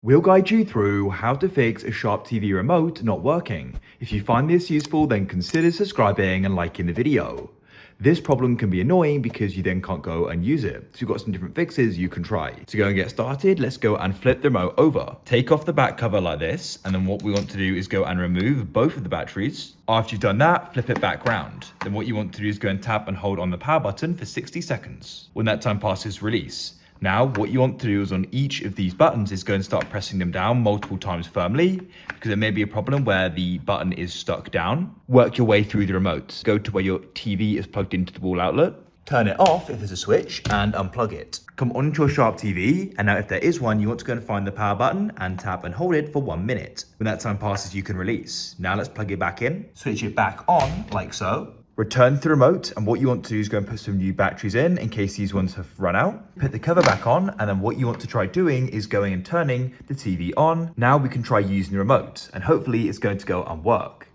We'll guide you through how to fix a Sharp TV remote not working. If you find this useful, then consider subscribing and liking the video. This problem can be annoying because you then can't go and use it. So you've got some different fixes you can try. To go and get started, let's go and flip the remote over. Take off the back cover like this, and then what we want to do is go and remove both of the batteries. After you've done that, flip it back round. Then what you want to do is go and tap and hold on the power button for 60 seconds. When that time passes, release. Now, what you want to do is on each of these buttons is go and start pressing them down multiple times firmly, because there may be a problem where the button is stuck down. Work your way through the remote. Go to where your TV is plugged into the wall outlet. Turn it off if there's a switch and unplug it. Come onto your Sharp TV, and now if there is one, you want to go and find the power button and tap and hold it for 1 minute. When that time passes, you can release. Now let's plug it back in. Switch it back on, like so. Return to the remote, and what you want to do is go and put some new batteries in case these ones have run out. Put the cover back on, and then what you want to try doing is going and turning the TV on. Now we can try using the remote, and hopefully it's going to go and work.